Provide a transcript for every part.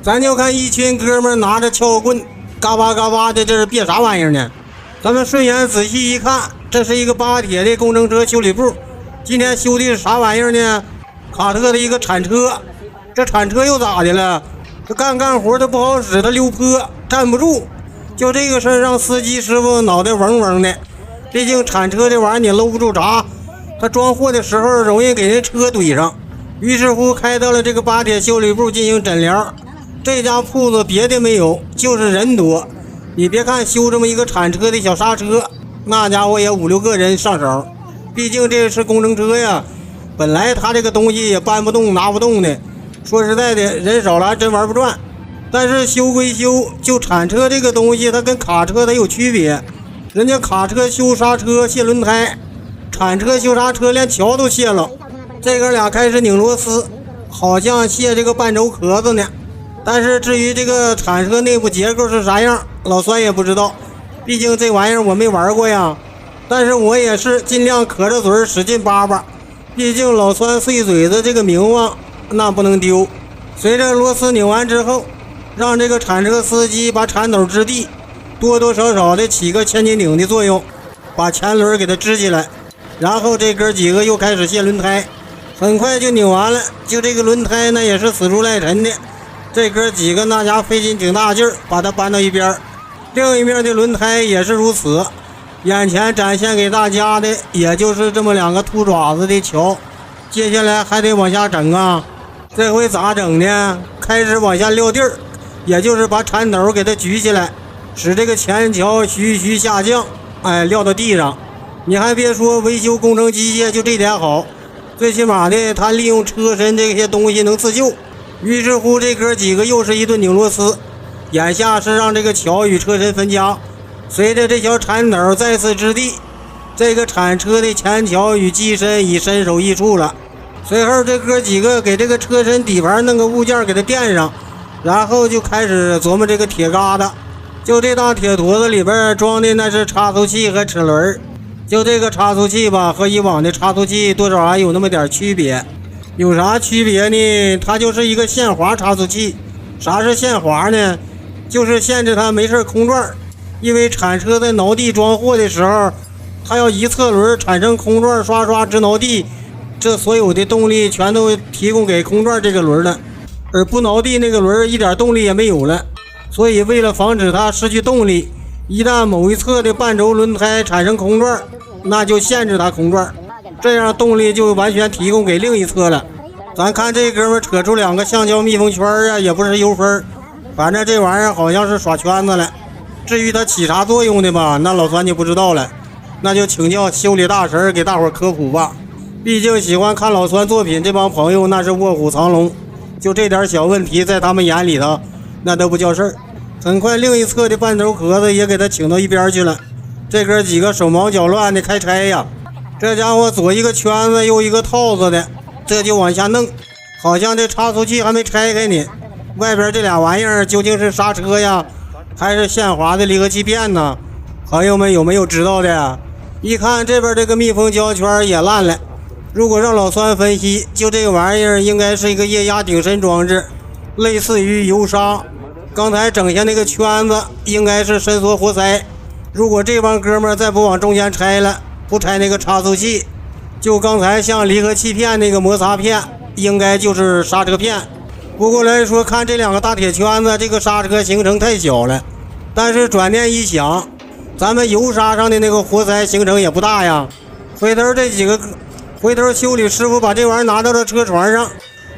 咱就看一群哥们拿着撬棍嘎巴嘎巴的，这是别啥玩意儿呢？咱们顺眼仔细一看，这是一个巴铁的工程车修理部。今天修的是啥玩意儿呢？卡特的一个铲车。这铲车又咋的了？这干活的不好使，它溜坡站不住。就这个事儿让司机师傅脑袋嗡嗡的。毕竟铲车这玩意儿你搂不住闸，他装货的时候容易给人车怼上。于是乎开到了这个巴铁修理部进行诊疗。这家铺子别的没有，就是人多。你别看修这么一个铲车的小刹车，那家伙也5、6个人上手。毕竟这是工程车呀，本来他这个东西也搬不动拿不动的。说实在的，人少了还真玩不转。但是修归修，就铲车这个东西它跟卡车它有区别。人家卡车修刹车卸轮胎，铲车修刹车连桥都卸了。这哥俩开始拧螺丝，好像卸这个半轴壳子呢。但是至于这个铲车内部结构是啥样，老酸也不知道，毕竟这玩意儿我没玩过呀。但是我也是尽量可着嘴使劲叭叭，毕竟老酸碎嘴子这个名望那不能丢。随着螺丝拧完之后，让这个铲车司机把铲斗支地，多多少少的起个千斤顶的作用，把前轮给它支起来。然后这哥几个又开始卸轮胎，很快就拧完了。就这个轮胎呢也是死猪赖沉的，这哥几个那家费劲挺大劲儿把它搬到一边。另一面的轮胎也是如此。眼前展现给大家的也就是这么2个秃爪子的桥，接下来还得往下整啊。这回咋整呢？开始往下撂地儿，也就是把铲斗给它举起来，使这个前桥徐徐下降，撂到地上。你还别说，维修工程机械就这点好，最起码的它利用车身这些东西能自救。于是乎这哥几个又是一顿拧螺丝，眼下是让这个桥与车身分家。随着这条铲斗再次支地，这个铲车的前桥与机身已身首异处了。随后这哥几个给这个车身底盘弄个物件给它垫上，然后就开始琢磨这个铁疙瘩。就这大铁坨子里边装的那是差速器和齿轮。就这个差速器吧，和以往的差速器多少还有那么点区别。有啥区别呢？它就是一个限滑差速器。啥是限滑呢？就是限制它没事空转。因为铲车在挠地装货的时候，它要一侧轮产生空转，刷刷直挠地，这所有的动力全都提供给空转这个轮了，而不挠地那个轮一点动力也没有了。所以为了防止它失去动力，一旦某一侧的半轴轮胎产生空转，那就限制它空转，这样动力就完全提供给另一侧了。咱看这哥们扯出2个橡胶密封圈啊，也不是油分，反正这玩意儿好像是耍圈子了。至于它起啥作用的吧，那老酸就不知道了，那就请教修理大神给大伙科普吧。毕竟喜欢看老酸作品这帮朋友那是卧虎藏龙，就这点小问题在他们眼里头那都不叫事儿。很快另一侧的半轴壳子也给他请到一边去了。这哥几个手忙脚乱的开拆呀，这家伙左一个圈子右一个套子的，这就往下弄，好像这差速器还没拆开呢。外边这俩玩意儿究竟是刹车呀，还是限滑的离合器片呢？朋友们有没有知道的？一看这边这个密封胶圈也烂了，如果让老酸分析，就这个玩意儿应该是一个液压顶身装置，类似于油砂。刚才整下那个圈子应该是伸缩活塞。如果这帮哥们再不往中间拆了，不拆那个差速器，就刚才像离合器片那个摩擦片，应该就是刹车片。不过来说，看这2个大铁圈子，这个刹车行程太小了。但是转念一想，咱们油砂上的那个活塞行程也不大呀。回头修理师傅把这玩意儿拿到了车床上，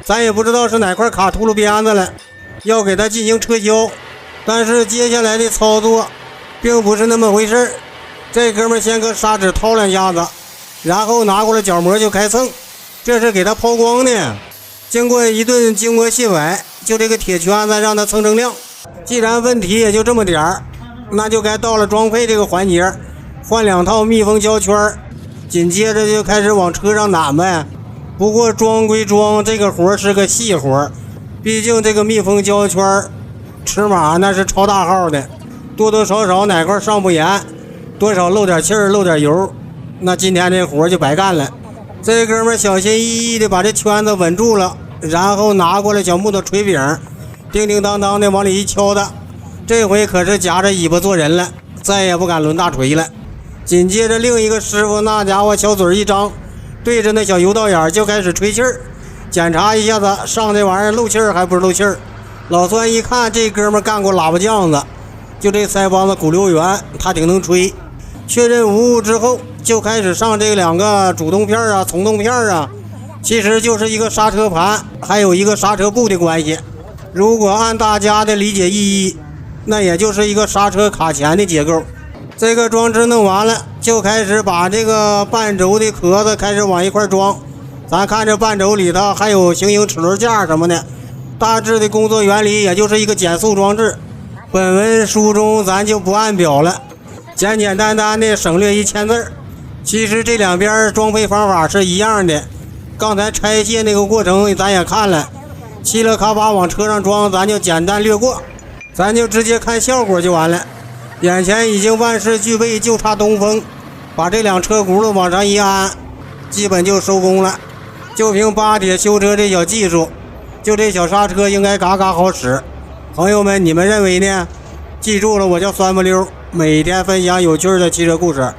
咱也不知道是哪块卡秃噜鞭子了，要给它进行撤销。但是接下来的操作并不是那么回事。这哥们先搁砂纸掏2下子，然后拿过来角膜就开蹭，这是给它抛光呢。经过一顿精磨细崴，就这个铁圈子让它蹭成亮。既然问题也就这么点儿，那就该到了装配这个环节，换2套密封胶圈，紧接着就开始往车上掸呗。不过装归装，这个活是个细活，毕竟这个密封胶圈尺码那是超大号的，多多少少哪块上不严，多少漏点气儿漏点油，那今天这活就白干了。这哥们小心翼翼的把这圈子稳住了，然后拿过来小木头锤柄，叮叮当当的往里一敲的，这回可是夹着尾巴做人了，再也不敢抡大锤了。紧接着另一个师傅那家伙小嘴一张，对着那小油道眼就开始吹气儿，检查一下子上这玩意儿漏气儿还不是漏气儿。老孙一看这哥们干过喇叭匠子，就这腮帮子骨溜圆，他挺能吹。确认无误之后，就开始上这两个主动片啊、从动片啊，其实就是一个刹车盘还有一个刹车布的关系。如果按大家的理解意义，那也就是一个刹车卡钳的结构。这个装置弄完了，就开始把这个半轴的壳子开始往一块装。咱看这半轴里头还有行齿轮架什么的，大致的工作原理也就是一个减速装置。本文书中咱就不按表了，简简单单的省略1000字。其实这两边装配方法是一样的，刚才拆卸那个过程咱也看了，嘁了咔吧往车上装，咱就简单略过，咱就直接看效果就完了。眼前已经万事俱备，就差东风，把这辆车轱辘往上一安，基本就收工了。就凭巴铁修车这小技术，就这小刹车应该嘎嘎好使。朋友们，你们认为呢？记住了，我叫酸不溜，每天分享有趣的汽车故事。